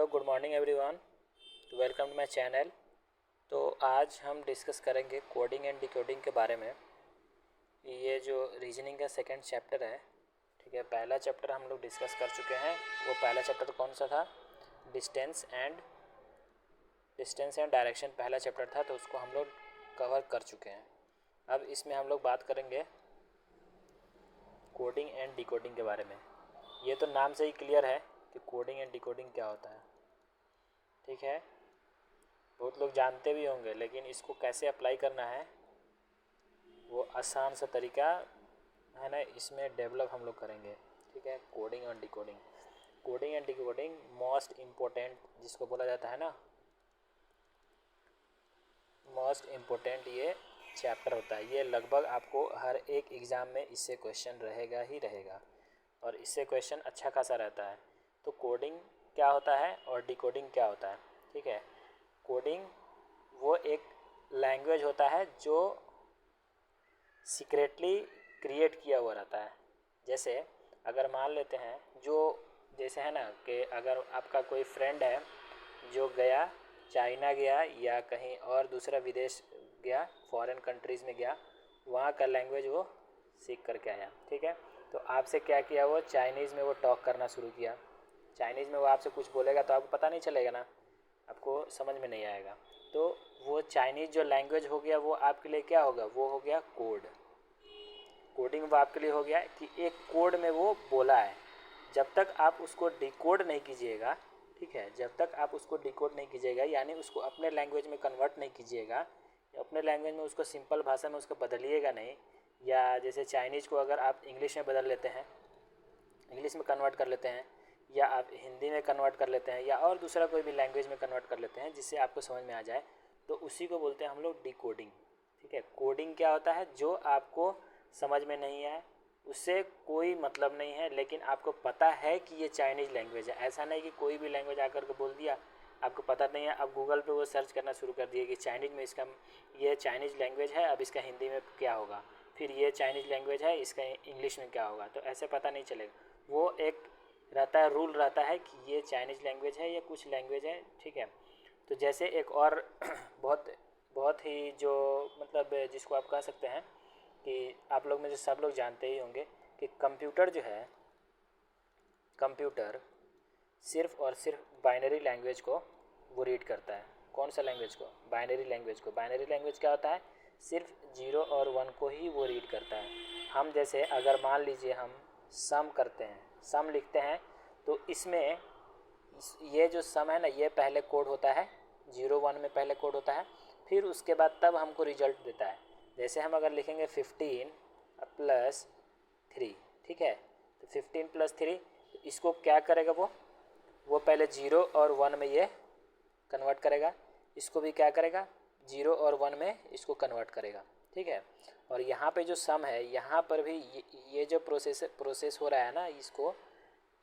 Hello, good morning everyone. Welcome to my channel. तो आज हम डिस्कस करेंगे कोडिंग एंड डिकोडिंग के बारे में। ये जो रीजनिंग का सेकंड चैप्टर है, ठीक है। पहला चैप्टर हम लोग डिस्कस कर चुके हैं। वो पहला चैप्टर कौन सा था? डिस्टेंस एंड डायरेक्शन पहला चैप्टर था, तो उसको हम लोग कवर कर चुके हैं। अब इसमें हम लोग बात करेंगे कोडिंग एंड डिकोडिंग के बारे में। ये तो नाम से ही क्लियर है कि कोडिंग एंड डिकोडिंग क्या होता है, ठीक है। बहुत लोग जानते भी होंगे, लेकिन इसको कैसे अप्लाई करना है वो आसान सा तरीका है ना, इसमें डेवलप हम लोग करेंगे, ठीक है। कोडिंग और decoding, coding and decoding most important जिसको बोला जाता है ना, मोस्ट इम्पोर्टेंट ये चैप्टर होता है। ये लगभग आपको हर एक एग्ज़ाम में इससे क्वेश्चन रहेगा ही रहेगा, और इससे क्वेश्चन अच्छा खासा रहता है। तो कोडिंग क्या होता है और डिकोडिंग क्या होता है, ठीक है। कोडिंग वो एक लैंग्वेज होता है जो सीक्रेटली क्रिएट किया हुआ रहता है। जैसे अगर मान लेते हैं, जो जैसे है ना कि अगर आपका कोई फ्रेंड है जो गया, चाइना गया या कहीं और दूसरा विदेश गया, फॉरेन कंट्रीज़ में गया, वहाँ का लैंग्वेज वो सीख करके आया, ठीक है। तो आपसे क्या किया, वो चाइनीज़ में वो टॉक करना शुरू किया। चाइनीज़ में वो आपसे कुछ बोलेगा तो आपको पता नहीं चलेगा ना, आपको समझ में नहीं आएगा। तो वो चाइनीज़ जो लैंग्वेज हो गया वो आपके लिए क्या होगा, वो हो गया कोड। कोडिंग वो आपके लिए हो गया कि एक कोड में वो बोला है। जब तक आप उसको डिकोड नहीं कीजिएगा, ठीक है, जब तक आप उसको डिकोड नहीं कीजिएगा, यानी उसको अपने लैंग्वेज में कन्वर्ट नहीं कीजिएगा, अपने लैंग्वेज में उसको सिंपल भाषा में उसको बदलिएगा नहीं, या जैसे चाइनीज़ को अगर आप इंग्लिश में बदल लेते हैं, इंग्लिश में कन्वर्ट कर लेते हैं, या आप हिंदी में कन्वर्ट कर लेते हैं, या और दूसरा कोई भी लैंग्वेज में कन्वर्ट कर लेते हैं जिससे आपको समझ में आ जाए, तो उसी को बोलते हैं हम लोग डिकोडिंग, ठीक है। कोडिंग क्या होता है? जो आपको समझ में नहीं आए, उससे कोई मतलब नहीं है, लेकिन आपको पता है कि ये चाइनीज़ लैंग्वेज है। ऐसा नहीं कि कोई भी लैंग्वेज आकर के बोल दिया, आपको पता नहीं है, आप गूगल पे वो सर्च करना शुरू कर दिए कि चाइनीज़ में इसका, ये चाइनीज़ लैंग्वेज है, अब इसका हिंदी में क्या होगा, फिर ये चाइनीज़ लैंग्वेज है, इसका इंग्लिश में क्या होगा, तो ऐसे पता नहीं चलेगा। वो एक रहता है, रूल रहता है कि ये चाइनीज़ लैंग्वेज है या कुछ लैंग्वेज है, ठीक है। तो जैसे एक और बहुत बहुत ही जो मतलब जिसको आप कह सकते हैं कि आप लोग में से सब लोग जानते ही होंगे कि कंप्यूटर जो है, कंप्यूटर सिर्फ और सिर्फ बाइनरी लैंग्वेज को वो रीड करता है। कौन सा लैंग्वेज को? बाइनरी लैंग्वेज को। बाइनरी लैंग्वेज क्या होता है? सिर्फ 0 और 1 को ही वो रीड करता है। हम जैसे अगर मान लीजिए हम सम करते हैं, सम लिखते हैं, तो इसमें ये जो सम है ना, ये पहले कोड होता है 0 1 में, पहले कोड होता है, फिर उसके बाद तब हमको रिजल्ट देता है। जैसे हम अगर लिखेंगे 15 + 3, ठीक है, तो 15 + 3, तो इसको क्या करेगा वो पहले 0 और 1 में ये कन्वर्ट करेगा, इसको भी क्या करेगा, 0 और 1 में इसको कन्वर्ट करेगा, ठीक है। और यहाँ पे जो सम है, यहाँ पर भी ये जो प्रोसेस हो रहा है ना,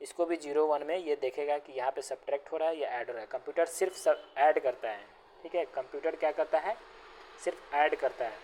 इसको भी 0 1 में ये देखेगा कि यहाँ पे सब्ट्रैक्ट हो रहा है या ऐड हो रहा है। कंप्यूटर सिर्फ ऐड करता है, ठीक है। कंप्यूटर क्या करता है? सिर्फ ऐड करता है,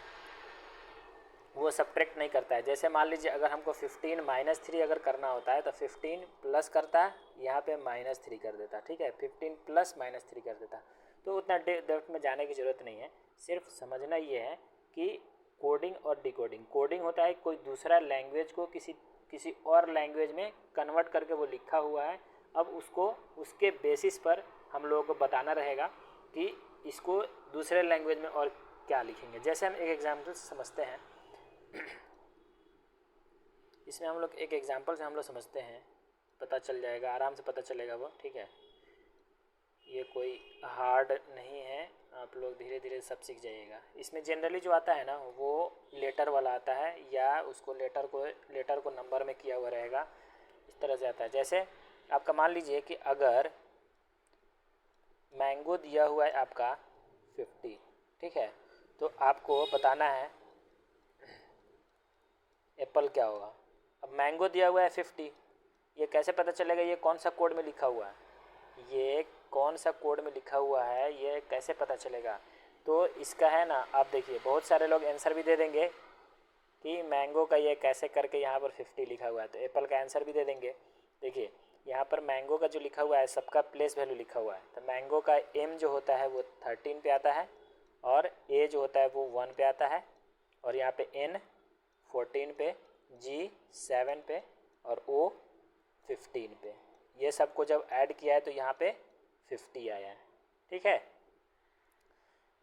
वो सब्ट्रैक्ट नहीं करता है। जैसे मान लीजिए अगर हमको 15 - 3 अगर करना होता है, तो 15 प्लस करता है, यहाँ पे -3 कर देता है, ठीक है। 15 प्लस -3 कर देता है। तो उतना डेप्थ में जाने की ज़रूरत नहीं है, सिर्फ समझना ये है कि कोडिंग और डिकोडिंग, कोडिंग होता है कोई दूसरा लैंग्वेज को किसी और लैंग्वेज में कन्वर्ट करके वो लिखा हुआ है। अब उसको उसके बेसिस पर हम लोगों को बताना रहेगा कि इसको दूसरे लैंग्वेज में और क्या लिखेंगे। जैसे हम एक एग्जाम्पल समझते हैं, इसमें हम लोग एक एग्जांपल से हम लोग समझते हैं, पता चल जाएगा, आराम से पता चलेगा वो, ठीक है। ये कोई हार्ड नहीं है, आप लोग धीरे धीरे सब सीख जाइएगा। इसमें जनरली जो आता है ना, वो लेटर वाला आता है, या उसको लेटर को नंबर में किया हुआ रहेगा, इस तरह से आता है। जैसे आपका मान लीजिए कि अगर मैंगो दिया हुआ है आपका 50, ठीक है, तो आपको बताना है एप्पल क्या होगा। अब मैंगो दिया हुआ है 50, ये कैसे पता चलेगा ये कौन सा कोड में लिखा हुआ है, ये कौन सा कोड में लिखा हुआ है, ये कैसे पता चलेगा? तो इसका है ना, आप देखिए बहुत सारे लोग आंसर भी दे देंगे कि मैंगो का ये कैसे करके यहाँ पर 50 लिखा हुआ है, तो एप्पल का आंसर भी दे देंगे। देखिए यहाँ पर मैंगो का जो लिखा हुआ है सबका प्लेस वैल्यू लिखा हुआ है, तो मैंगो का एम जो होता है वो 13 पे आता है, और ए जो होता है वो 1 पे आता है, और यहाँ पे एन 14 पे, जी 7 पे, और ओ 15 पे। ये सबको जब ऐड किया है तो यहाँ पे 50 आया है। ठीक है,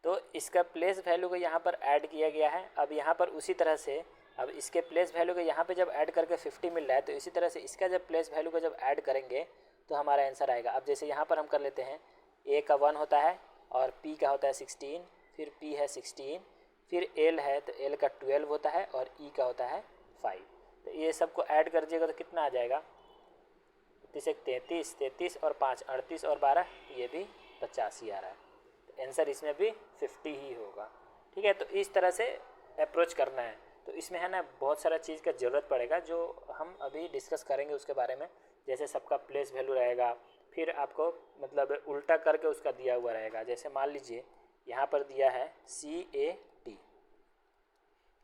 तो इसका प्लेस वैल्यू को यहाँ पर ऐड किया गया है। अब यहाँ पर उसी तरह से अब इसके प्लेस वैल्यू को यहाँ पे जब ऐड करके 50 मिल रहा है, तो इसी तरह से इसका जब प्लेस वैल्यू को जब ऐड करेंगे तो हमारा आंसर आएगा। अब जैसे यहाँ पर हम कर लेते हैं, ए का 1 होता है, और पी का होता है 16, फिर पी है 16, फिर एल है तो एल का 12 होता है, और ई का होता है 5। तो ये सबको ऐड कर दीजिएगा तो कितना आ जाएगा, 33, 33 और 5 38 और 12 ये भी 85 आ रहा है। तो आंसर इसमें भी 50 ही होगा। ठीक है, तो इस तरह से अप्रोच करना है। तो इसमें है ना बहुत सारा चीज़ का ज़रूरत पड़ेगा जो हम अभी डिस्कस करेंगे उसके बारे में। जैसे सबका प्लेस वैल्यू रहेगा, फिर आपको मतलब उल्टा करके उसका दिया हुआ रहेगा। जैसे मान लीजिए यहाँ पर दिया है CAT,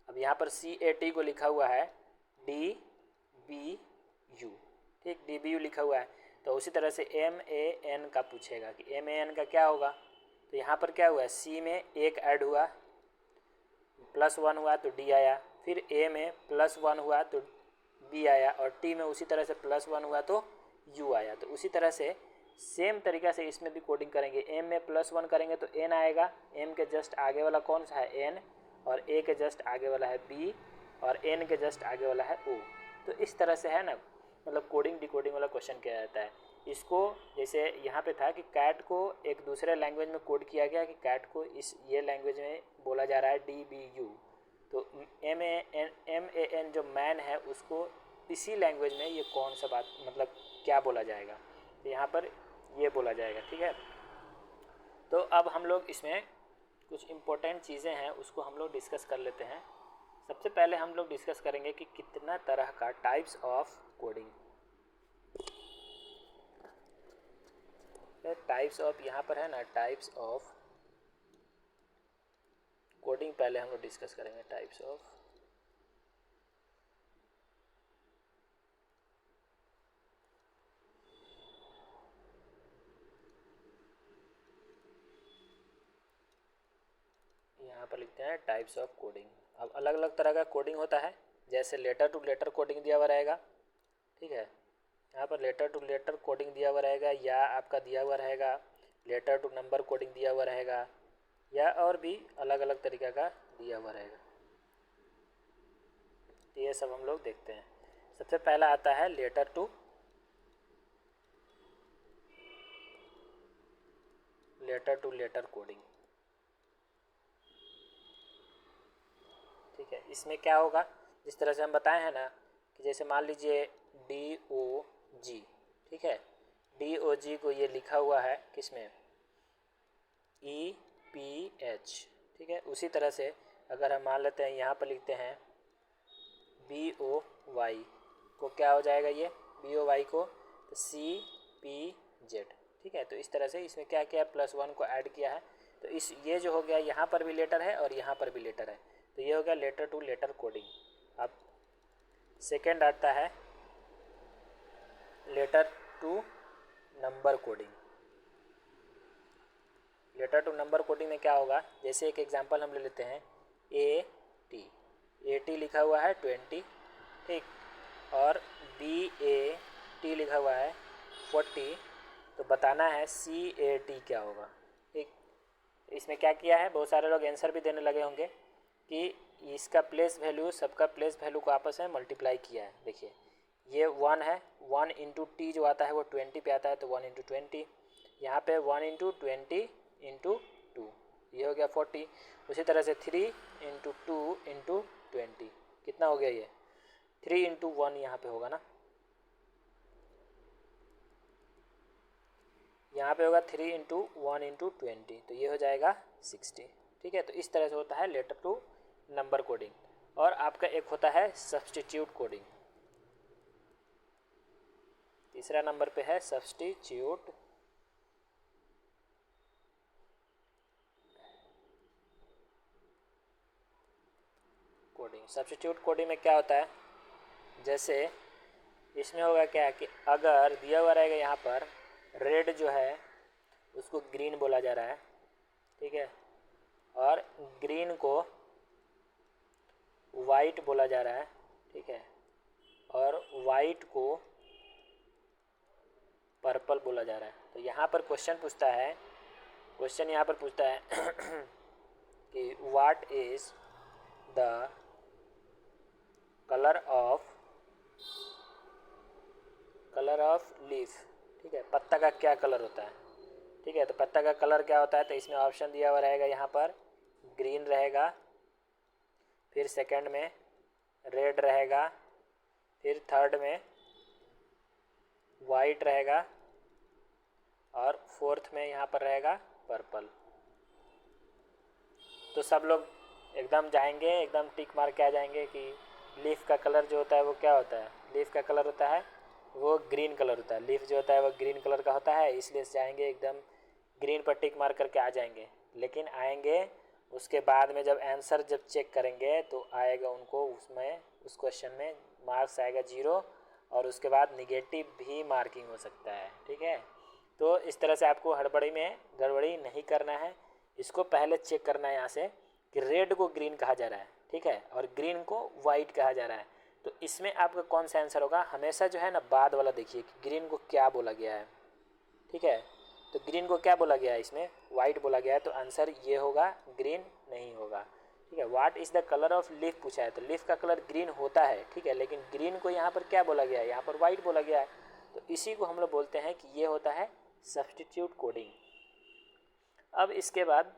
अब यहाँ पर CAT को लिखा हुआ है DBU, ठीक, DBU लिखा हुआ है। तो उसी तरह से MAN का पूछेगा कि MAN का क्या होगा। तो यहाँ पर क्या हुआ है, C में एक ऐड हुआ, +1 हुआ तो D आया, फिर A में +1 हुआ तो B आया, और T में उसी तरह से +1 हुआ तो U आया। तो उसी तरह से सेम तरीका से इसमें भी कोडिंग करेंगे। M में +1 करेंगे तो N आएगा, M के जस्ट आगे वाला कौन सा है N, और A के जस्ट आगे वाला है B, और N के जस्ट आगे वाला है O। तो इस तरह से है ना, मतलब कोडिंग डिकोडिंग वाला क्वेश्चन किया जाता है। इसको जैसे यहाँ पे था कि कैट को एक दूसरे लैंग्वेज में कोड किया गया कि कैट को इस ये लैंग्वेज में बोला जा रहा है DBU। तो MAN जो मैन है उसको इसी लैंग्वेज में ये कौन सा बात मतलब क्या बोला जाएगा, तो यहाँ पर ये बोला जाएगा। ठीक है, तो अब हम लोग इसमें कुछ इम्पोर्टेंट चीज़ें हैं उसको हम लोग डिस्कस कर लेते हैं। सबसे पहले हम लोग डिस्कस करेंगे कि कितना तरह का types of coding, types of यहाँ पर है ना टाइप्स ऑफ कोडिंग पहले हम लोग डिस्कस करेंगे। टाइप्स ऑफ यहाँ पर लिखते हैं टाइप्स ऑफ कोडिंग। अब अलग अलग तरह का कोडिंग होता है, जैसे लेटर टू लेटर कोडिंग दिया हुआ रहेगा। ठीक है, यहाँ पर लेटर टू लेटर कोडिंग दिया हुआ रहेगा, या आपका दिया हुआ रहेगा लेटर टू नंबर कोडिंग दिया हुआ रहेगा, या और भी अलग अलग तरीक़ा का दिया हुआ रहेगा। तो ये सब हम लोग देखते हैं। सबसे पहला आता है लेटर टू लेटर कोडिंग। ठीक है, इसमें क्या होगा, जिस तरह से हम बताए हैं ना कि जैसे मान लीजिए DOG, ठीक है, DOG को ये लिखा हुआ है किसमें, EPH। ठीक है, उसी तरह से अगर हम मान लेते हैं यहाँ पर लिखते हैं BOY को क्या हो जाएगा, ये BOY को तो CPZ। ठीक है, तो इस तरह से इसमें क्या किया, +1 को ऐड किया है। तो इस ये जो हो गया यहाँ पर भी लेटर है और यहाँ पर भी लेटर है, तो ये हो गया लेटर टू लेटर कोडिंग। अब सेकेंड आता है letter to number coding. Letter to number coding में क्या होगा, जैसे एक एग्जांपल हम ले लेते हैं AT लिखा हुआ है 20, ठीक, और BAT लिखा हुआ है 40, तो बताना है CAT क्या होगा। ठीक, इसमें क्या किया है, बहुत सारे लोग आंसर भी देने लगे होंगे कि इसका प्लेस वैल्यू सबका प्लेस वैल्यू को आपस में मल्टीप्लाई किया है। देखिए ये 1 है, 1 इंटू टी जो आता है वो 20 पे आता है, तो 1 इंटू 20, यहाँ पे 1 इंटू 20 इंटू 2, ये हो गया 40। उसी तरह से 3 इंटू 2 इंटू 20 कितना हो गया, ये 3 इंटू 1 यहाँ पे होगा ना, यहाँ पे होगा 3 इंटू 1 इंटू 20, तो ये हो जाएगा 60। ठीक है, तो इस तरह से होता है लेटर टू नंबर कोडिंग। और आपका एक होता है सब्सटीट्यूट कोडिंग। तीसरा नंबर पे है सब्सटीट्यूट कोडिंग। सब्सटीट्यूट कोडिंग में क्या होता है, जैसे इसमें होगा क्या कि अगर दिया हुआ रहेगा यहाँ पर रेड जो है उसको ग्रीन बोला जा रहा है, ठीक है, और ग्रीन को वाइट बोला जा रहा है, ठीक है, और वाइट को पर्पल बोला जा रहा है। तो यहाँ पर क्वेश्चन यहाँ पर पूछता है कि what is the colour of leaf, ठीक है, पत्ता का क्या कलर होता है, ठीक है। तो पत्ता का कलर क्या होता है, तो इसमें ऑप्शन दिया हुआ रहेगा यहाँ पर ग्रीन रहेगा, फिर सेकंड में रेड रहेगा, फिर थर्ड में वाइट रहेगा, और फोर्थ में यहाँ पर रहेगा पर्पल। तो सब लोग एकदम जाएंगे, एकदम टिक मार के आ जाएंगे कि लीफ का कलर जो होता है वो क्या होता है, लीफ का कलर होता है वो ग्रीन कलर होता है, लीफ जो होता है वो ग्रीन कलर का होता है, इसलिए जाएंगे एकदम ग्रीन पर टिक मार करके आ जाएंगे। लेकिन आएंगे उसके बाद में जब आंसर जब चेक करेंगे तो आएगा उनको उसमें उस क्वेश्चन में मार्क्स आएगा 0, और उसके बाद निगेटिव भी मार्किंग हो सकता है, ठीक है। तो इस तरह से आपको हड़बड़ी में गड़बड़ी नहीं करना है, इसको पहले चेक करना है यहाँ से कि रेड को ग्रीन कहा जा रहा है, ठीक है, और ग्रीन को वाइट कहा जा रहा है। तो इसमें आपका कौन सा आंसर होगा, हमेशा जो है ना बाद वाला देखिए कि ग्रीन को क्या बोला गया है, ठीक है। तो ग्रीन को क्या बोला गया है, इसमें वाइट बोला गया है, तो आंसर ये होगा, ग्रीन नहीं होगा, ठीक है। What is the colour of leaf पूछा है, तो लीफ का कलर ग्रीन होता है, ठीक है, लेकिन ग्रीन को यहाँ पर क्या बोला गया है, यहाँ पर वाइट बोला गया है। तो इसी को हम लोग बोलते हैं कि ये होता है सब्स्टिट्यूट कोडिंग। अब इसके बाद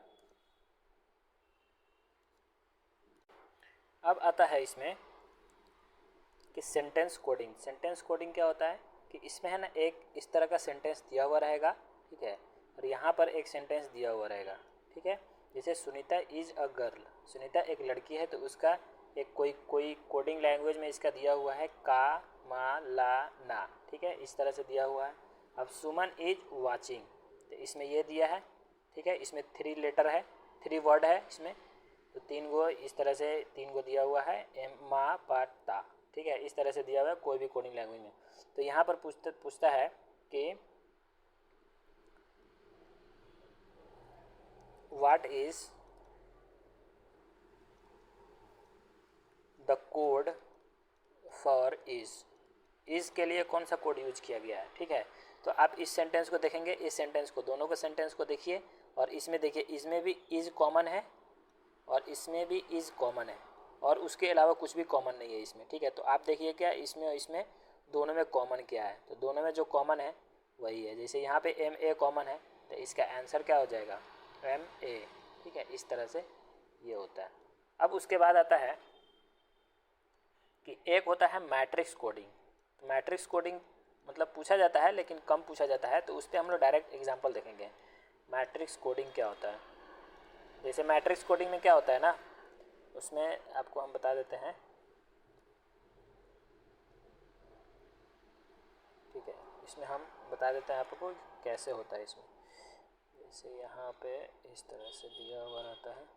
अब आता है इसमें कि सेंटेंस कोडिंग। सेंटेंस कोडिंग क्या होता है कि इसमें है ना एक इस तरह का सेंटेंस दिया हुआ रहेगा, ठीक है, और यहाँ पर एक सेंटेंस दिया हुआ रहेगा, ठीक है। जैसे Sunita is a girl, Sunita एक लड़की है, तो उसका एक कोई कोडिंग लैंग्वेज में इसका दिया हुआ है का मा ला ना, ठीक है, इस तरह से दिया हुआ है। अब सुमन इज वाचिंग, तो इसमें ये दिया है, ठीक है, इसमें 3 लेटर है, 3 वर्ड है इसमें, तो 3 गो इस तरह से 3 गो दिया हुआ है, एम मा पा ता, ठीक है, इस तरह से दिया हुआ है कोई भी कोडिंग लैंग्वेज में। तो यहाँ पर पूछता है कि what is the code for is के लिए कौन सा कोड यूज किया गया है, ठीक है। तो आप इस सेंटेंस को देखेंगे, इस सेंटेंस को, दोनों को सेंटेंस को देखिए, और इसमें देखिए इसमें भी इज कॉमन है और इसमें भी इज कॉमन है, और उसके अलावा कुछ भी कॉमन नहीं है इसमें, ठीक है। तो आप देखिए क्या इसमें दोनों में कॉमन क्या है, तो दोनों में जो कॉमन है वही है। जैसे यहाँ पे एम ए कॉमन है, तो इसका आंसर क्या हो जाएगा एम ए, ठीक है, इस तरह से ये होता है। अब उसके बाद आता है कि एक होता है मैट्रिक्स कोडिंग। तो मैट्रिक्स कोडिंग मतलब पूछा जाता है लेकिन कम पूछा जाता है, तो उस पर हम लोग डायरेक्ट एग्जांपल देखेंगे मैट्रिक्स कोडिंग क्या होता है। जैसे मैट्रिक्स कोडिंग में क्या होता है ना, उसमें आपको हम बता देते हैं, ठीक है, इसमें हम बता देते हैं आपको कैसे होता है इसमें। जैसे यहाँ पे इस तरह से दिया हुआ रहता है,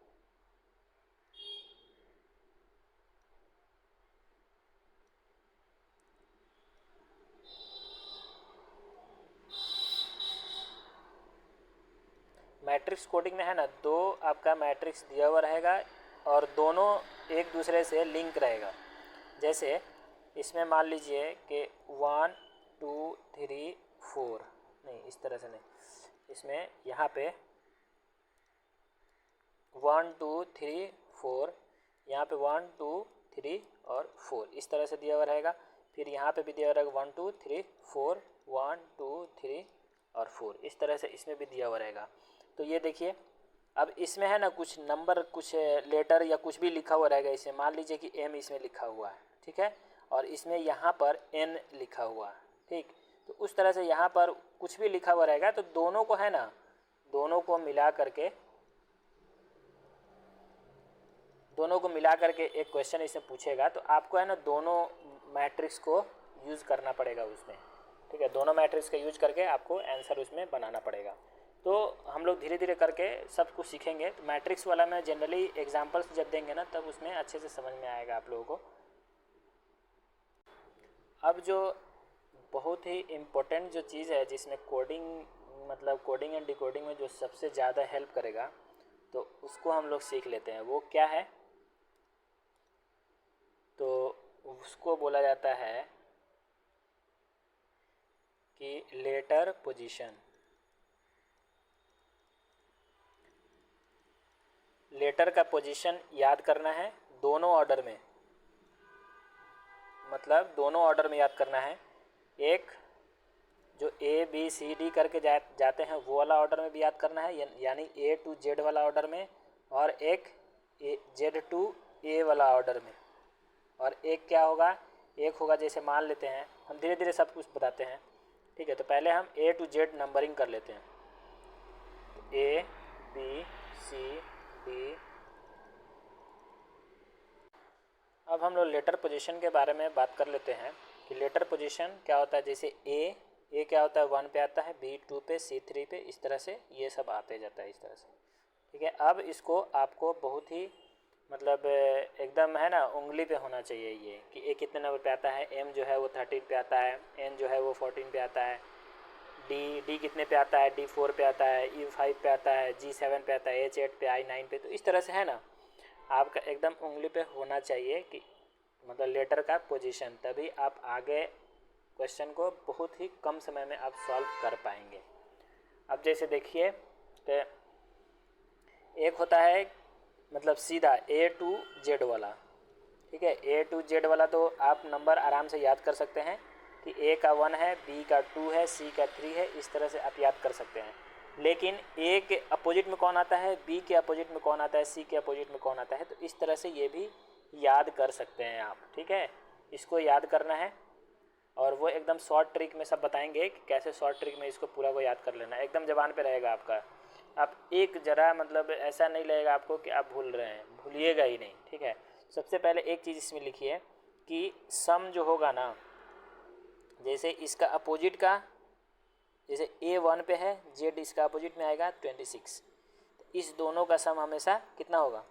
मैट्रिक्स कोडिंग में है ना, 2 आपका मैट्रिक्स दिया हुआ रहेगा और दोनों एक दूसरे से लिंक रहेगा। जैसे इसमें मान लीजिए कि 1 2 3 4, नहीं इस तरह से नहीं, इसमें यहाँ पे 1 2 3 4, यहाँ पे 1 2 3 और 4 इस तरह से दिया हुआ रहेगा। फिर यहाँ पे भी दिया हुआ रहेगा 1 2 3 4, 1 2 3 और 4, इस तरह से इसमें भी दिया हुआ रहेगा। तो ये देखिए, अब इसमें है ना कुछ नंबर, कुछ लेटर या कुछ भी लिखा हुआ रहेगा इसमें, मान लीजिए कि एम इसमें लिखा हुआ है, ठीक है, और इसमें यहाँ पर एन लिखा हुआ है, ठीक। तो उस तरह से यहाँ पर कुछ भी लिखा हुआ रहेगा, तो दोनों को है ना, दोनों को मिला करके एक क्वेश्चन इसमें पूछेगा, तो आपको है ना दोनों मैट्रिक्स को यूज़ करना पड़ेगा उसमें, ठीक है, दोनों मैट्रिक्स का यूज करके आपको आंसर उसमें बनाना पड़ेगा। तो हम लोग धीरे धीरे करके सब कुछ सीखेंगे। तो मैट्रिक्स वाला में जनरली एग्जांपल्स जब देंगे ना, तब उसमें अच्छे से समझ में आएगा आप लोगों को। अब जो बहुत ही इम्पोर्टेंट जो चीज़ है जिसमें कोडिंग मतलब कोडिंग एंड डिकोडिंग में जो सबसे ज़्यादा हेल्प करेगा तो उसको हम लोग सीख लेते हैं। वो क्या है? तो उसको बोला जाता है कि लेटर पोजीशन। लेटर का पोजीशन याद करना है दोनों ऑर्डर में, मतलब दोनों ऑर्डर में याद करना है। एक जो ए बी सी डी करके जाते हैं वो वाला ऑर्डर में भी याद करना है, यानी ए टू जेड वाला ऑर्डर में, और एक जेड टू ए वाला ऑर्डर में। और एक क्या होगा? एक होगा जैसे मान लेते हैं, हम धीरे धीरे सब कुछ बताते हैं, ठीक है। तो पहले हम ए टू जेड नंबरिंग कर लेते हैं। A B C D. अब हम लोग लेटर पोजीशन के बारे में बात कर लेते हैं कि लेटर पोजीशन क्या होता है। जैसे ए क्या होता है 1 पे आता है, बी 2 पे, सी 3 पे, इस तरह से ये सब आते जाता है इस तरह से, ठीक है। अब इसको आपको बहुत ही मतलब एकदम है ना उंगली पे होना चाहिए ये कि ए कितने नंबर पे आता है, एम जो है वो 13 पे आता है, एन जो है वो 14 पे आता है, डी कितने पे आता है, डी 4 पे आता है, ई 5 पे आता है, जी 7 पे आता है, एच 8 पे, आई 9 पे। तो इस तरह से है ना आपका एकदम उंगली पे होना चाहिए कि मतलब लेटर का पोजीशन, तभी आप आगे क्वेश्चन को बहुत ही कम समय में आप सॉल्व कर पाएंगे। अब जैसे देखिए कि एक होता है मतलब सीधा ए टू जेड वाला, ठीक है। ए टू जेड वाला तो आप नंबर आराम से याद कर सकते हैं कि ए का 1 है, बी का 2 है, सी का 3 है, इस तरह से आप याद कर सकते हैं। लेकिन ए के अपोजिट में कौन आता है, बी के अपोजिट में कौन आता है, सी के अपोजिट में कौन आता है, तो इस तरह से ये भी याद कर सकते हैं आप, ठीक है। इसको याद करना है और वो एकदम शॉर्ट ट्रिक में सब बताएंगे कि कैसे शॉर्ट ट्रिक में इसको पूरा को याद कर लेना है। एकदम ज़बान पे रहेगा आपका, आप एक जरा मतलब ऐसा नहीं लगेगा आपको कि आप भूल रहे हैं, भूलिएगा ही नहीं, ठीक है। सबसे पहले एक चीज़ इसमें लिखिए कि सम जो होगा ना, जैसे इसका अपोजिट का, जैसे ए 1 पे है, जेड इसका अपोजिट में आएगा 26, तो इस दोनों का सम हमेशा कितना होगा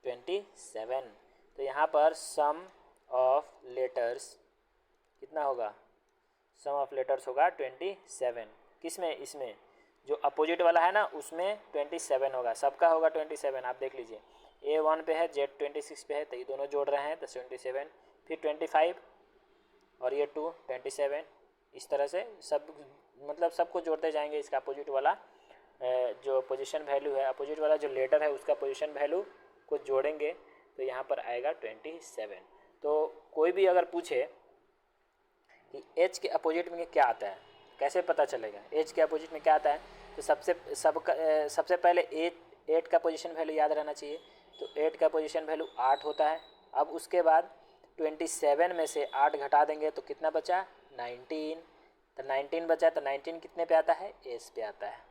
27। तो यहाँ पर सम ऑफ लेटर्स कितना होगा, सम ऑफ लेटर्स होगा 27। किसमें? इसमें जो अपोजिट वाला है ना उसमें 27 होगा, सबका होगा 27। आप देख लीजिए ए 1 पे है, जेड 26 पे है, तो ये दोनों जोड़ रहे हैं तो 27, फिर 25 और ये 2 27, इस तरह से सब मतलब सबको जोड़ते जाएंगे। इसका अपोजिट वाला जो पोजीशन वैल्यू है, अपोजिट वाला जो लेटर है उसका पोजीशन वैल्यू को जोड़ेंगे तो यहाँ पर आएगा 27। तो कोई भी अगर पूछे कि एच के अपोजिट में क्या आता है, कैसे पता चलेगा एच के अपोजिट में क्या आता है, तो सबसे पहले 8 का पोजीशन वैल्यू याद रहना चाहिए। तो 8 का पोजीशन वैल्यू 8 होता है। अब उसके बाद 27 में से 8 घटा देंगे तो कितना बचा 19, तो 19 बचा, तो 19 कितने पे आता है, एस पे आता है।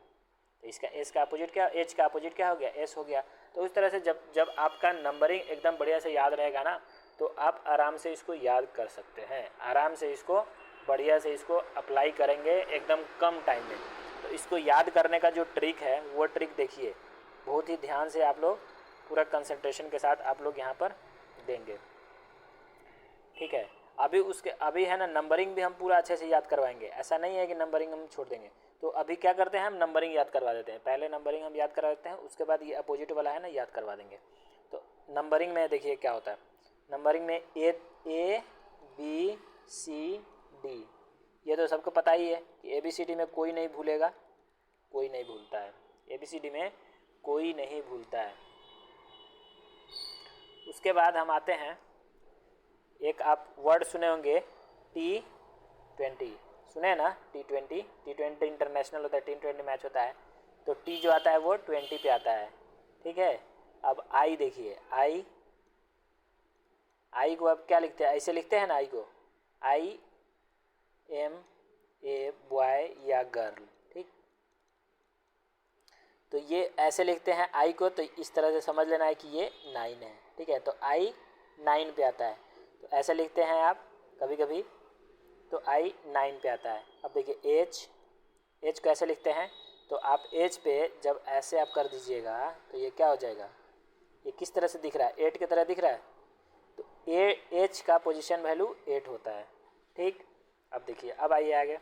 तो इसका एस का अपोजिट क्या, एच का अपोजिट क्या हो गया, एस हो गया। तो उस तरह से जब आपका नंबरिंग एकदम बढ़िया से याद रहेगा ना तो आप आराम से इसको याद कर सकते हैं, आराम से इसको बढ़िया से इसको अप्लाई करेंगे एकदम कम टाइम में। तो इसको याद करने का जो ट्रिक है वो ट्रिक देखिए, बहुत ही ध्यान से आप लोग पूरा कंसंट्रेशन के साथ आप लोग यहाँ पर देंगे, ठीक है। अभी है ना नंबरिंग भी हम पूरा अच्छे से याद करवाएंगे, ऐसा नहीं है कि नंबरिंग हम छोड़ देंगे। तो अभी क्या करते हैं, हम नंबरिंग याद करवा देते हैं, पहले नंबरिंग हम याद करवा देते हैं, उसके बाद ये अपोजिट वाला है ना याद करवा देंगे। तो नंबरिंग में देखिए क्या होता है, नंबरिंग में ए बी सी डी, ये तो सबको पता ही है कि ABCD में कोई नहीं भूलेगा, कोई नहीं भूलता है, ABCD में कोई नहीं भूलता है। उसके बाद हम आते हैं, एक आप वर्ड सुने होंगे T20, सुने ना T20 इंटरनेशनल होता है, T20 मैच होता है, तो T जो आता है वो 20 पे आता है, ठीक है। अब I देखिए, आई को अब क्या लिखते हैं, ऐसे लिखते हैं ना आई को, IM ए बॉय या गर्ल, ठीक। तो ये ऐसे लिखते हैं आई को, तो इस तरह से समझ लेना है कि ये 9 है, ठीक है। तो I 9 पे आता है, तो ऐसे लिखते हैं आप कभी कभी, तो I 9 पे आता है। अब देखिए एच को ऐसे लिखते हैं, तो आप एच पे जब ऐसे आप कर दीजिएगा तो ये क्या हो जाएगा, ये किस तरह से दिख रहा है, 8 की तरह दिख रहा है। तो एच का पोजीशन वैल्यू 8 होता है, ठीक। अब देखिए, अब आइए आगे,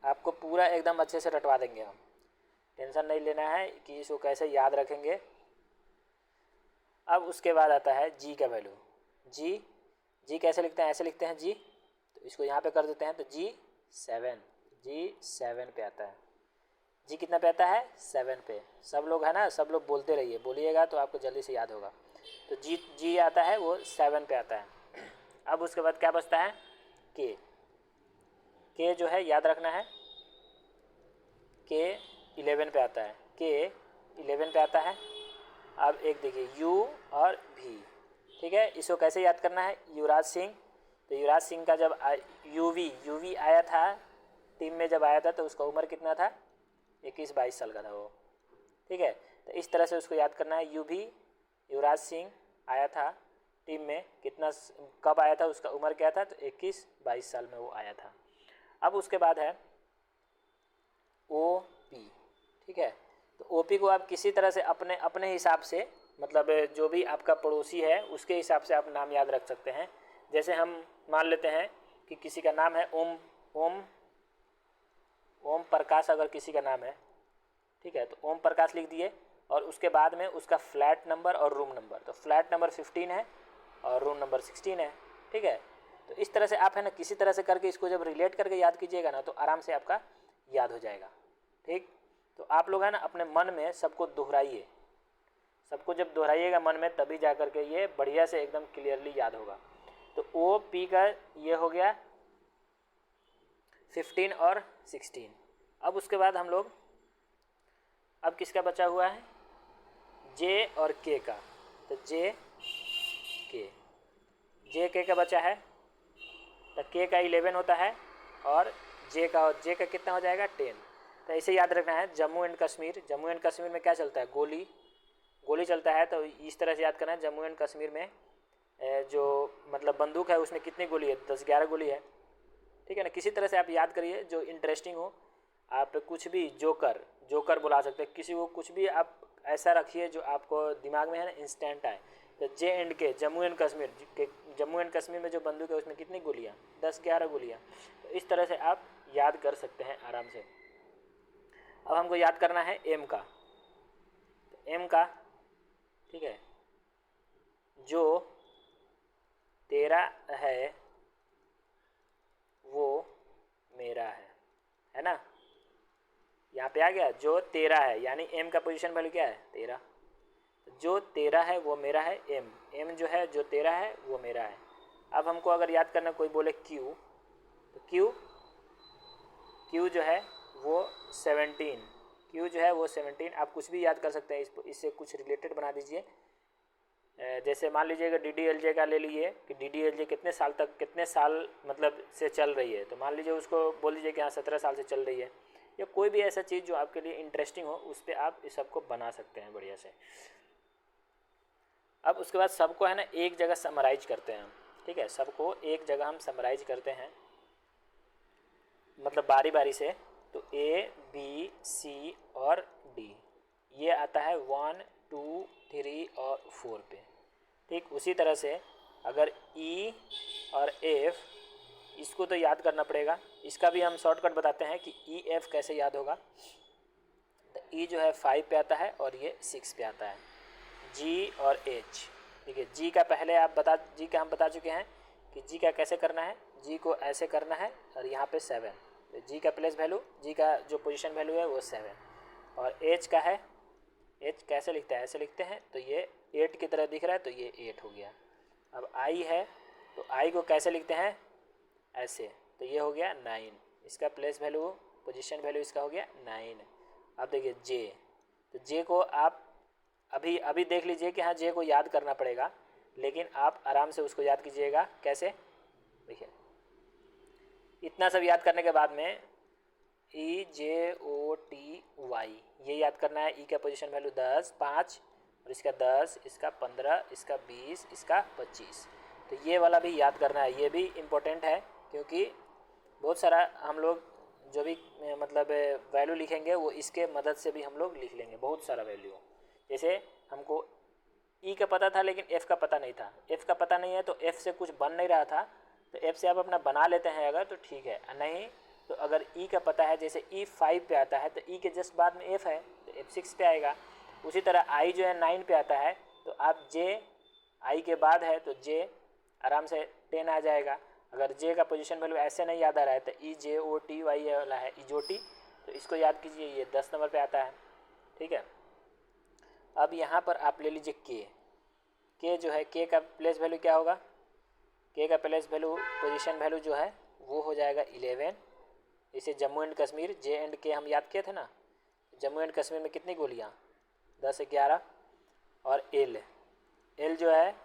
आपको पूरा एकदम अच्छे से रटवा देंगे हम, टेंशन नहीं लेना है कि इसको कैसे याद रखेंगे। अब उसके बाद आता है जी का वैल्यू। जी कैसे लिखते हैं, ऐसे लिखते हैं जी, तो इसको यहाँ पे कर देते हैं तो जी7 पे आता है। जी कितना पे आता है, 7 पे। सब लोग है ना, सब लोग बोलते रहिए, बोलिएगा तो आपको जल्दी से याद होगा। तो जी आता है वो 7 पे आता है। अब उसके बाद क्या बचता है, के जो है याद रखना है, के 11 पे आता है, के 11 पे आता है। अब एक देखिए यू और भी, ठीक है, इसको कैसे याद करना है, युवराज सिंह। तो युवराज सिंह का जब यूवी आया था टीम में, जब आया था तो उसका उम्र कितना था, 21-22 साल का था वो, ठीक है। तो इस तरह से उसको याद करना है, युवराज सिंह आया था टीम में, कितना कब आया था, उसका उम्र क्या था, तो 21-22 साल में वो आया था। अब उसके बाद है ओपी, ठीक है। तो ओपी को आप किसी तरह से अपने अपने हिसाब से, मतलब जो भी आपका पड़ोसी है उसके हिसाब से आप नाम याद रख सकते हैं। जैसे हम मान लेते हैं कि किसी का नाम है ओम प्रकाश, अगर किसी का नाम है, ठीक है, तो ओम प्रकाश लिख दिए और उसके बाद में उसका फ्लैट नंबर और रूम नंबर, तो फ्लैट नंबर 15 है और रूम नंबर 16 है, ठीक है। तो इस तरह से आप है ना किसी तरह से करके इसको जब रिलेट करके याद कीजिएगा ना तो आराम से आपका याद हो जाएगा, ठीक। तो आप लोग है ना अपने मन में सबको दोहराइए, सबको जब दोहराइएगा मन में तभी जा करके ये बढ़िया से एकदम क्लियरली याद होगा। तो ओ पी का ये हो गया 15 और 16। अब उसके बाद हम लोग, अब किसका बचा हुआ है, जे और के का। तो जे के का बचा है, तो के का 11 होता है और जे का कितना हो जाएगा, 10। तो ऐसे याद रखना है। जम्मू एंड कश्मीर में क्या चलता है, गोली चलता है। तो इस तरह से याद करना है, जम्मू एंड कश्मीर में जो मतलब बंदूक है उसमें कितनी गोली है, 10-11 गोली है, ठीक है ना। किसी तरह से आप याद करिए जो इंटरेस्टिंग हो। आप कुछ भी जोकर बुला सकते हैं, किसी को कुछ भी आप ऐसा रखिए जो आपको दिमाग में है ना इंस्टेंट आए। तो जे एंड के, जम्मू एंड कश्मीर में जो बंदूक है उसमें कितनी गोलियाँ, 10-11 गोलियाँ। तो इस तरह से आप याद कर सकते हैं आराम से। अब हमको याद करना है एम का। तो एम का, ठीक है, जो तेरा है वो मेरा है ना। यहाँ पे आ गया जो तेरा है, यानी एम का पोजीशन वैल्यू क्या है, 13। जो तेरा है वो मेरा है, एम जो है जो तेरा है वो मेरा है। अब हमको अगर याद करना, कोई बोले क्यू, तो क्यू जो है वो 17, आप कुछ भी याद कर सकते हैं, इससे कुछ रिलेटेड बना दीजिए। जैसे मान लीजिएगा DDLJ का ले लीजिए कि DDLJ कितने साल मतलब से चल रही है, तो मान लीजिए उसको बोल दीजिए कि हाँ 17 साल से चल रही है, या कोई भी ऐसा चीज़ जो आपके लिए इंटरेस्टिंग हो उस पर आप इस सबको बना सकते हैं बढ़िया से। अब उसके बाद सबको है ना एक जगह समराइज करते हैं हम, ठीक है, सबको एक जगह हम समराइज करते हैं, मतलब बारी बारी से। तो A B C और D ये आता है 1 2 3 और 4 पे, ठीक। उसी तरह से अगर E और F, इसको तो याद करना पड़ेगा, इसका भी हम शॉर्टकट बताते हैं कि EF कैसे याद होगा। तो E जो है 5 पे आता है और ये 6 पे आता है। G और H, ठीक है, जी का हम बता चुके हैं कि जी का कैसे करना है, जी को ऐसे करना है और यहाँ पे 7। तो जी का प्लेस वैल्यू, जी का जो पोजीशन वैल्यू है वो 7। और एच का है, एच कैसे लिखता है, ऐसे लिखते हैं, तो ये 8 की तरह दिख रहा है तो ये 8 हो गया। अब आई है, तो आई को कैसे लिखते हैं, ऐसे, तो ये हो गया 9। इसका प्लेस वैल्यू, पोजीशन वैल्यू इसका हो गया 9। अब देखिए जे, तो जे को आप अभी देख लीजिए कि हाँ जे को याद करना पड़ेगा, लेकिन आप आराम से उसको याद कीजिएगा। कैसे, देखिए इतना सब याद करने के बाद में EJOTY ये याद करना है। ई का पोजीशन वैल्यू 10, 5 और इसका 10, इसका 15, इसका 20, इसका 25। तो ये वाला भी याद करना है, ये भी इम्पोर्टेंट है क्योंकि बहुत सारा हम लोग जो भी मतलब वैल्यू लिखेंगे वो इसके मदद से भी हम लोग लिख लेंगे, बहुत सारा वैल्यू। जैसे हमको ई का पता था लेकिन एफ़ का पता नहीं था, एफ़ का पता नहीं है तो एफ़ से कुछ बन नहीं रहा था, तो एफ से आप अपना बना लेते हैं अगर तो ठीक है, नहीं तो अगर ई का पता है, जैसे ई 5 पे आता है तो ई के जस्ट बाद में एफ है तो एफ 6 पे आएगा। उसी तरह आई जो है 9 पे आता है तो आप जे आई के बाद है तो जे आराम से 10 आ जाएगा। अगर जे का पोजीशन वैल्यू ऐसे नहीं याद आ रहा है तो ई जे ओ टी वाई वाला है ई जो टी, तो इसको याद कीजिए, ये 10 नंबर पे आता है। ठीक है, अब यहाँ पर आप ले लीजिए के जो है के का प्लेस वैल्यू क्या होगा, के का प्लेस वैल्यू पोजीशन वैल्यू जो है वो हो जाएगा 11। इसे Jammu and Kashmir J and के हम याद किए थे ना, जम्मू एंड कश्मीर में कितनी गोलियाँ 10 11, और एल जो है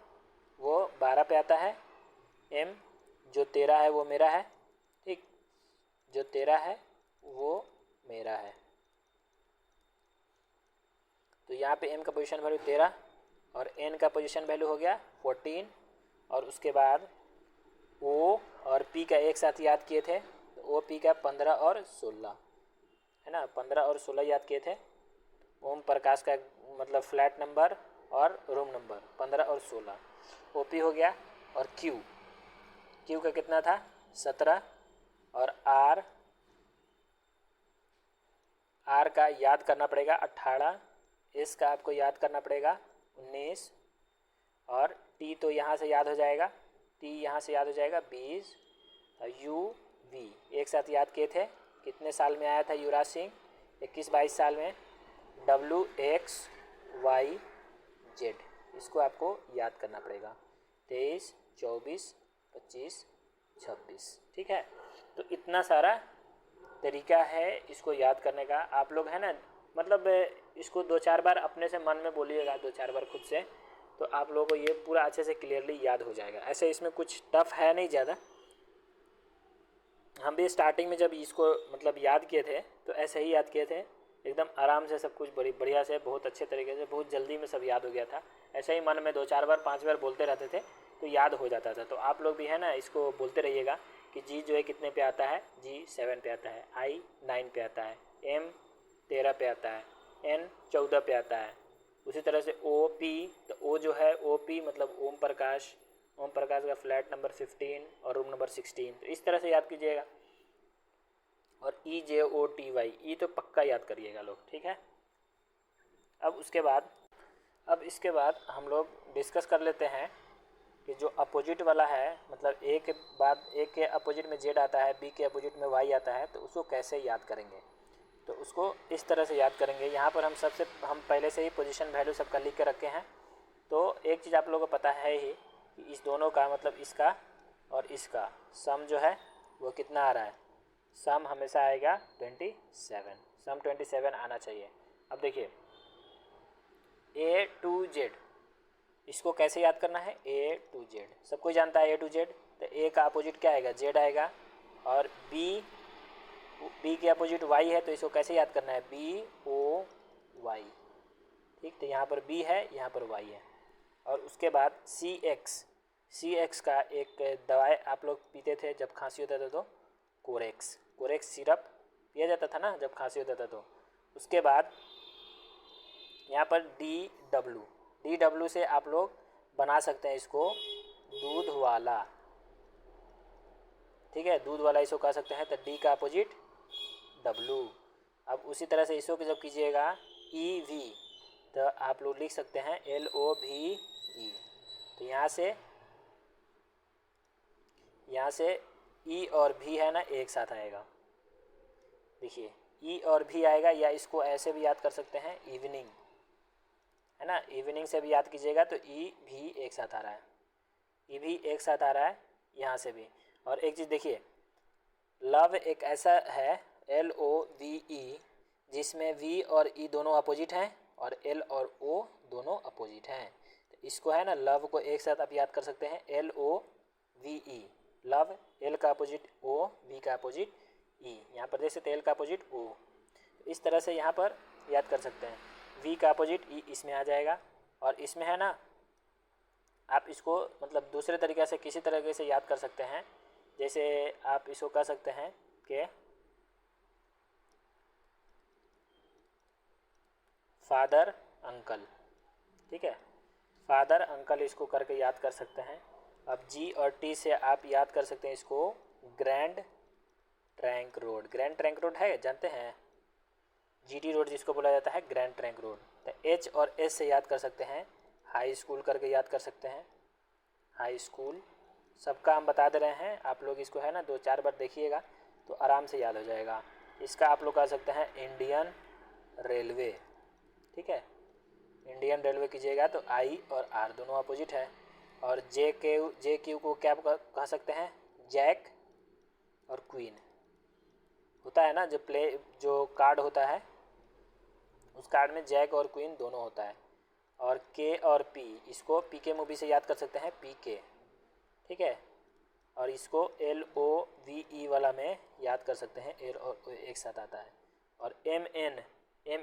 वो 12 पे आता है, एम जो 13 है वो मेरा है, ठीक, जो 13 है वो मेरा है। तो यहाँ पे एम का पोजीशन वैल्यू 13 और एन का पोजीशन वैल्यू हो गया 14, और उसके बाद ओ और पी का एक साथ याद किए थे तो ओ पी का 15 और 16 है ना, 15 और 16 याद किए थे। ओम प्रकाश का मतलब फ्लैट नंबर और रूम नंबर 15 और 16, ओ पी हो गया। और क्यू का कितना था 17, और आर का याद करना पड़ेगा 18, एस का आपको याद करना पड़ेगा 19, और टी तो यहाँ से याद हो जाएगा, टी यहाँ से याद हो जाएगा 20, यू वी एक साथ याद किए थे, कितने साल में आया था युवराज सिंह 21-22 साल में, डब्ल्यू एक्स वाई जेड इसको आपको याद करना पड़ेगा 23, 24, 25, 26। ठीक है, तो इतना सारा तरीका है इसको याद करने का। आप लोग है ना मतलब इसको 2-4 बार अपने से मन में बोलिएगा, 2-4 बार खुद से, तो आप लोगों को ये पूरा अच्छे से क्लियरली याद हो जाएगा। ऐसे इसमें कुछ टफ है नहीं ज़्यादा, हम भी स्टार्टिंग में जब इसको मतलब याद किए थे तो ऐसे ही याद किए थे, एकदम आराम से सब कुछ बड़ी बढ़िया से बहुत अच्छे तरीके से बहुत जल्दी में सब याद हो गया था। ऐसे ही मन में 2-4 बार 5 बार बोलते रहते थे तो याद हो जाता था। तो आप लोग भी है ना इसको बोलते रहिएगा कि जी जो है कितने पे आता है, जी 7 पे आता है, आई 9 पे आता है, एम 13 पे आता है, एन 14 पे आता है। उसी तरह से ओ पी, तो ओ जो है ओ पी मतलब ओम प्रकाश का फ्लैट नंबर 15 और रूम नंबर 16, तो इस तरह से याद कीजिएगा। और ई जे ओ टी वाई ई तो पक्का याद करिएगा लोग, ठीक है। अब इसके बाद हम लोग डिस्कस कर लेते हैं कि जो अपोजिट वाला है, मतलब ए के अपोजिट में जेड आता है, बी के अपोजिट में वाई आता है, तो उसको कैसे याद करेंगे। तो उसको इस तरह से याद करेंगे। यहाँ पर हम पहले से ही पोजीशन वैल्यू सबका लिख के रखे हैं। तो एक चीज़ आप लोगों को पता है ही कि इस दोनों का मतलब इसका और इसका सम जो है वो कितना आ रहा है, सम हमेशा आएगा 27, सम 27 आना चाहिए। अब देखिए ए टू जेड, इसको कैसे याद करना है, ए टू जेड सब कोई जानता है, ए टू जेड। तो ए का अपोजिट क्या आएगा, जेड आएगा, और बी के अपोजिट वाई है, तो इसको कैसे याद करना है, बी ओ वाई, ठीक। तो यहाँ पर बी है, यहाँ पर वाई है। और उसके बाद सी एक्स का एक दवाई आप लोग पीते थे जब खांसी होता था, तो कोरेक्स सिरप पिया जाता था ना जब खांसी होता था। तो उसके बाद यहाँ पर डी डब्ल्यू से आप लोग बना सकते हैं इसको दूध वाला, ठीक है, दूध वाला इसको कह सकते हैं। तो डी का अपोजिट डब्ल्यू। अब उसी तरह से इसको जब कीजिएगा ई वी, तो आप लोग लिख सकते हैं LOVE। तो यहाँ से ई और भी है ना एक साथ आएगा, देखिए ई और भी आएगा, या इसको ऐसे भी याद कर सकते हैं इवनिंग, है ना, इवनिंग से भी याद कीजिएगा तो ई भी एक साथ आ रहा है, ई भी एक साथ आ रहा है यहाँ से भी। और एक चीज़ देखिए, लव एक ऐसा है LOVE जिसमें V और E दोनों अपोजिट हैं और L और O दोनों अपोजिट हैं। तो इसको है ना लव को एक साथ आप याद कर सकते हैं LOVE, लव L का अपोजिट O, V का अपोजिट E, यहाँ पर देख सकते हैं L का अपोजिट O। इस तरह से यहाँ पर याद कर सकते हैं, V का अपोजिट E इसमें आ जाएगा। और इसमें है ना आप इसको मतलब दूसरे तरीके से किसी तरीके से याद कर सकते हैं, जैसे आप इसको कह सकते हैं कि फादर अंकल, ठीक है, फादर अंकल इसको करके याद कर सकते हैं। अब जी और टी से आप याद कर सकते हैं इसको grand trunk road. Grand trunk road है, जानते हैं, जीटी रोड जिसको बोला जाता है, ग्रैंड ट्रंक रोड। तो एच और एस से याद कर सकते हैं, हाई स्कूल करके याद कर सकते हैं, हाई स्कूल। सबका हम बता दे रहे हैं, आप लोग इसको है ना 2-4 बार देखिएगा तो आराम से याद हो जाएगा। इसका आप लोग कह सकते हैं इंडियन रेलवे, ठीक है, इंडियन रेलवे कीजिएगा तो आई और आर दोनों अपोजिट है। और जे क्यू को क्या कह सकते हैं, जैक और क्वीन। होता है ना जो कार्ड होता है उस कार्ड में जैक और क्वीन दोनों होता है। और के और पी, इसको पी के मूवी से याद कर सकते हैं, पी के, ठीक है। और इसको LOVE वाला में याद कर सकते हैं, एल और ओ एक साथ आता है। और एम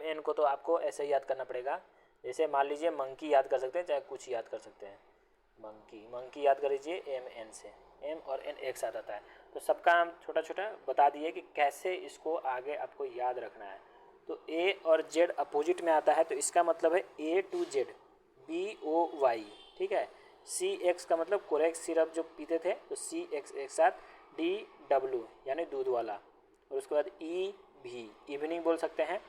एन को तो आपको ऐसे ही याद करना पड़ेगा, जैसे मान लीजिए मंकी याद कर सकते हैं, चाहे कुछ याद कर सकते हैं, मंकी याद कर लीजिए MN से, M और N एक साथ आता है। तो सबका हम छोटा छोटा बता दिए कि कैसे इसको आगे आपको याद रखना है। तो A और Z अपोजिट में आता है, तो इसका मतलब है A to Z, BOY, ठीक है। CX का मतलब कोरेक्स सिरप जो पीते थे, तो CX एक साथ, DW यानी दूध वाला, और उसके बाद EV इवनिंग बोल सकते हैं,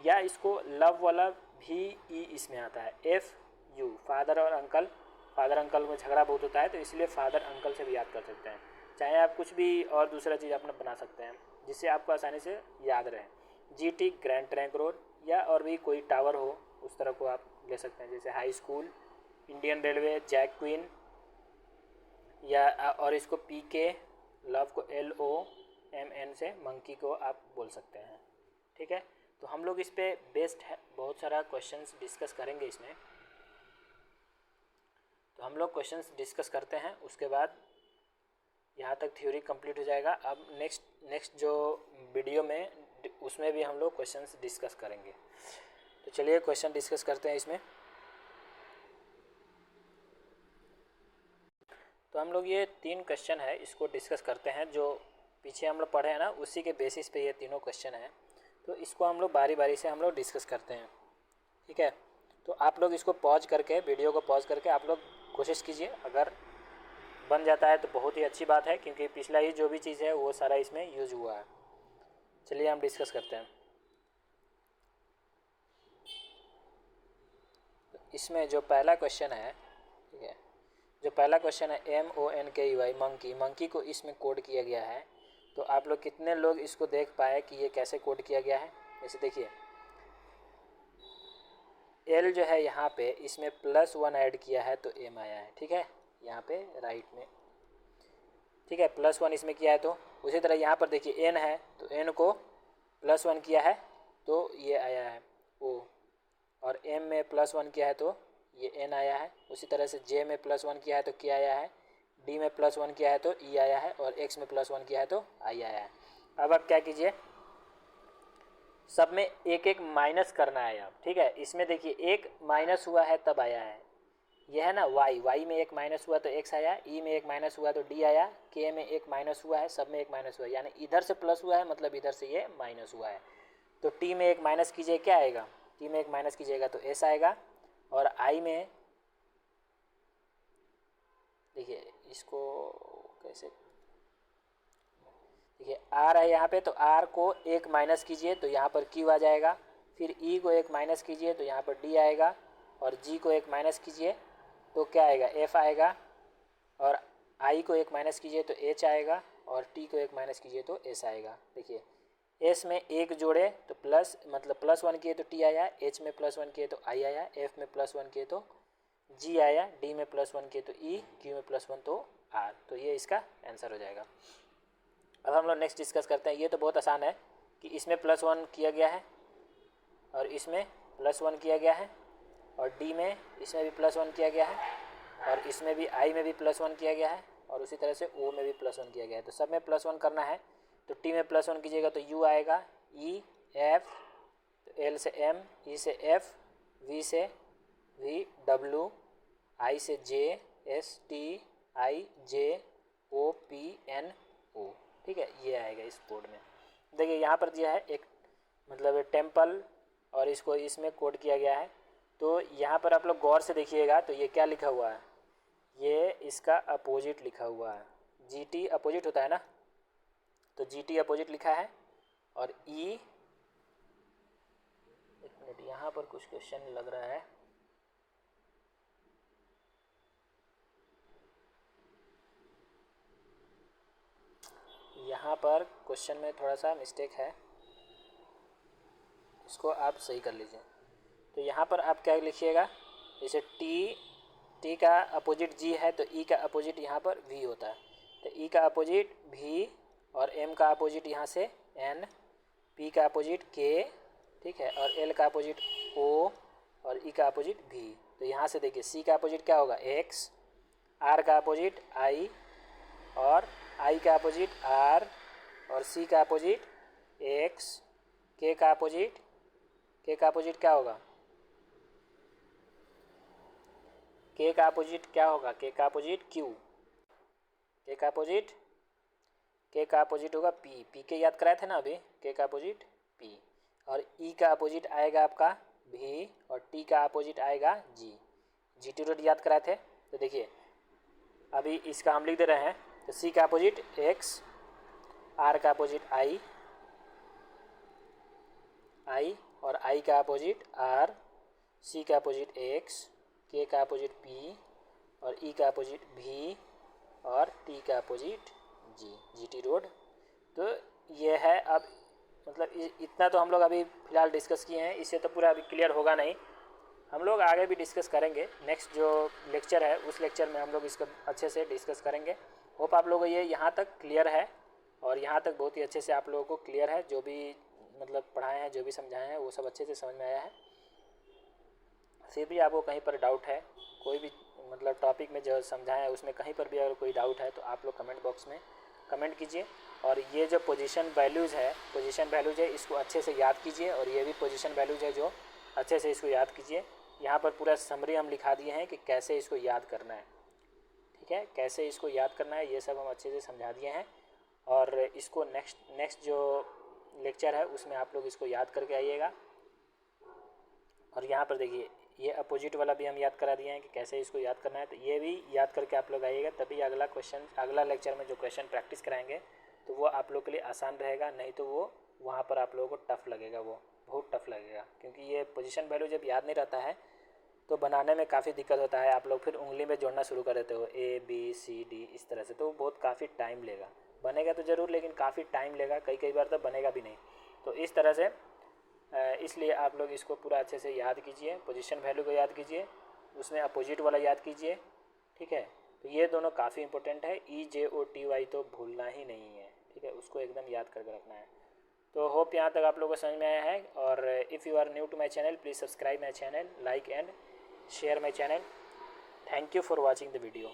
या इसको लव वाला VE इसमें आता है। FU फादर और अंकल, फादर अंकल में झगड़ा बहुत होता है तो इसलिए फादर अंकल से भी याद कर सकते हैं। चाहे आप कुछ भी और दूसरा चीज़ अपना बना सकते हैं जिससे आपको आसानी से याद रहे। GT ग्रैंड ट्रंक रोड, या और भी कोई टावर हो उस तरह को आप ले सकते हैं, जैसे high school, Indian railway, jack queen, या और इसको PK, लव को LOMN से, मंकी को आप बोल सकते हैं, ठीक है। तो हम लोग इस पे बेस्ड है, बहुत सारा क्वेश्चंस डिस्कस करेंगे इसमें। तो हम लोग क्वेश्चंस डिस्कस करते हैं, उसके बाद यहाँ तक थ्योरी कंप्लीट हो जाएगा। अब नेक्स्ट जो वीडियो में उसमें भी हम लोग क्वेश्चंस डिस्कस करेंगे। तो चलिए क्वेश्चन डिस्कस करते हैं इसमें। तो हम लोग ये 3 क्वेश्चन है इसको डिस्कस करते हैं, जो पीछे हम लोग पढ़े हैं ना उसी के बेसिस पे ये तीनों क्वेश्चन हैं। तो इसको हम लोग बारी बारी से हम लोग डिस्कस करते हैं, ठीक है। तो आप लोग इसको पॉज करके, वीडियो को पॉज करके आप लोग कोशिश कीजिए, अगर बन जाता है तो बहुत ही अच्छी बात है, क्योंकि पिछला ही जो भी चीज़ है वो सारा इसमें यूज हुआ है। चलिए हम डिस्कस करते हैं। तो इसमें जो पहला क्वेश्चन है, ठीक है, जो पहला क्वेश्चन है MONKEY, मंकी को इसमें कोड किया गया है। तो आप लोग कितने लोग इसको देख पाए कि ये कैसे कोड किया गया है। जैसे देखिए L जो है यहाँ पे इसमें +1 ऐड किया है तो M आया है, ठीक है, यहाँ पे राइट में, ठीक है, +1 इसमें किया है। तो उसी तरह यहाँ पर देखिए N है तो N को +1 किया है तो ये आया है O, और M में +1 किया है तो ये N आया है। उसी तरह से J में +1 किया है तो K आया है, D में +1 किया है तो E आया है, और X में +1 किया है तो I आया है। अब आप क्या कीजिए, सब में एक एक माइनस करना है आप, ठीक है। इसमें देखिए एक माइनस हुआ है तब आया है, यह है ना y में एक माइनस हुआ तो x आया, E में एक माइनस हुआ तो D आया, K में एक माइनस हुआ है, सब में एक माइनस हुआ है, यानी इधर से प्लस हुआ है मतलब इधर से ये माइनस हुआ है। तो T में एक माइनस कीजिए, क्या आएगा, T में एक माइनस कीजिएगा तो S आएगा। और I में देखिए इसको कैसे, देखिए R है यहाँ पे, तो R को एक माइनस कीजिए तो यहाँ पर Q आ जाएगा, फिर E को एक माइनस कीजिए तो यहाँ पर D आएगा, और G को एक माइनस कीजिए तो क्या आएगा, F आएगा, और I को एक माइनस कीजिए तो H आएगा, और T को एक माइनस कीजिए तो S आएगा। देखिए S में एक जोड़े तो प्लस, मतलब +1 किए तो T आया, H में +1 किए तो I आया, F में +1 किए तो G आया, D में +1 किए तो E, Q में +1 तो R। तो ये इसका आंसर हो जाएगा। अब हम लोग नेक्स्ट डिस्कस करते हैं। ये तो बहुत आसान है कि इसमें +1 किया गया है और इसमें +1 किया गया है, और D में इसमें भी +1 किया गया है, और इसमें भी I में भी +1 किया गया है, और उसी तरह से O में भी +1 किया गया है। तो सब में +1 करना है। तो T में +1 कीजिएगा तो U आएगा, E F, तो L से M, E से F, V से V, W, I से J, S T I J O P N O, ठीक है, ये आएगा इस कोड में। देखिए यहाँ पर दिया है एक, मतलब टेम्पल, और इसको इसमें कोड किया गया है। तो यहाँ पर आप लोग गौर से देखिएगा तो ये क्या लिखा हुआ है, ये इसका अपोजिट लिखा हुआ है, जी टी अपोजिट होता है ना, तो जी टी अपोजिट लिखा है। और ई, एक मिनट, यहाँ पर कुछ क्वेश्चन लग रहा है, यहाँ पर क्वेश्चन में थोड़ा सा मिस्टेक है, इसको आप सही कर लीजिए। तो यहाँ पर आप क्या लिखिएगा, जैसे टी का अपोजिट जी है तो ई का अपोजिट यहाँ पर वी होता है, तो ई का अपोजिट वी और एम का अपोजिट यहाँ से एन, पी का अपोजिट के, ठीक है, और एल का अपोजिट ओ और ई का अपोजिट भी। तो यहाँ से देखिए सी का अपोजिट क्या होगा एक्स, आर का अपोजिट आई, और आई का अपोजिट आर, और सी का अपोजिट एक्स, के का अपोजिट क्या होगा, के का अपोजिट क्या होगा, के का अपोजिट क्यू, के का अपोजिट होगा पी, पी के याद कराए थे ना अभी, के का अपोजिट पी, और ई का अपोजिट आएगा आपका भी, और टी का अपोजिट आएगा जी, जी टी रोड याद कराए थे। तो देखिए अभी इसका हम लिख दे रहे हैं, तो सी का अपोजिट एक्स, आर का अपोजिट आई, और आई का अपोजिट आर, सी का अपोजिट एक्स, के का अपोजिट पी, और ई का अपोजिट भी, और टी का अपोजिट जी, जी टी रोड। तो ये है। अब मतलब इतना तो हम लोग अभी फ़िलहाल डिस्कस किए हैं, इससे तो पूरा अभी क्लियर होगा नहीं, हम लोग आगे भी डिस्कस करेंगे। नेक्स्ट जो लेक्चर है उस लेक्चर में हम लोग इसको अच्छे से डिस्कस करेंगे। होप आप लोगों को ये यहाँ तक क्लियर है, और यहाँ तक बहुत ही अच्छे से आप लोगों को क्लियर है, जो भी मतलब पढ़ाए हैं, जो भी समझाए हैं वो सब अच्छे से समझ में आया है। फिर भी आपको कहीं पर डाउट है, कोई भी मतलब टॉपिक में जो समझाए हैं उसमें कहीं पर भी अगर कोई डाउट है तो आप लोग कमेंट बॉक्स में कमेंट कीजिए। और ये जो पोजीशन वैल्यूज़ है इसको अच्छे से याद कीजिए, और ये भी पोजीशन वैल्यूज़ है जो अच्छे से इसको याद कीजिए। यहाँ पर पूरा समरी हम लिखा दिए हैं कि कैसे इसको याद करना है, ठीक है, कैसे इसको याद करना है, ये सब हम अच्छे से समझा दिए हैं। और इसको नेक्स्ट जो लेक्चर है उसमें आप लोग इसको याद करके आइएगा। और यहाँ पर देखिए ये अपोजिट वाला भी हम याद करा दिए हैं कि कैसे इसको याद करना है, तो ये भी याद करके आप लोग आइएगा, तभी अगला लेक्चर में जो क्वेश्चन प्रैक्टिस कराएंगे तो वो आप लोग के लिए आसान रहेगा, नहीं तो वो वहाँ पर आप लोगों को टफ़ लगेगा, वो बहुत टफ़ लगेगा, क्योंकि ये पोजीशन वैल्यू जब याद नहीं रहता है तो बनाने में काफ़ी दिक्कत होता है। आप लोग फिर उंगली में जोड़ना शुरू कर देते हो ए बी सी डी इस तरह से, तो बहुत काफ़ी टाइम लेगा। बनेगा तो ज़रूर, लेकिन काफ़ी टाइम लेगा, कई बार तो बनेगा भी नहीं। तो इस तरह से इसलिए आप लोग इसको पूरा अच्छे से याद कीजिए, पोजीशन वैल्यू को याद कीजिए, उसमें अपोजिट वाला याद कीजिए, ठीक है। तो ये दोनों काफ़ी इंपॉर्टेंट है, EJOTY तो भूलना ही नहीं है, ठीक है, उसको एकदम याद करके रखना है। तो होप यहाँ तक आप लोगों को समझ में आया है। और if you are new to my channel please subscribe my channel, like and share my channel. Thank you for watching the video.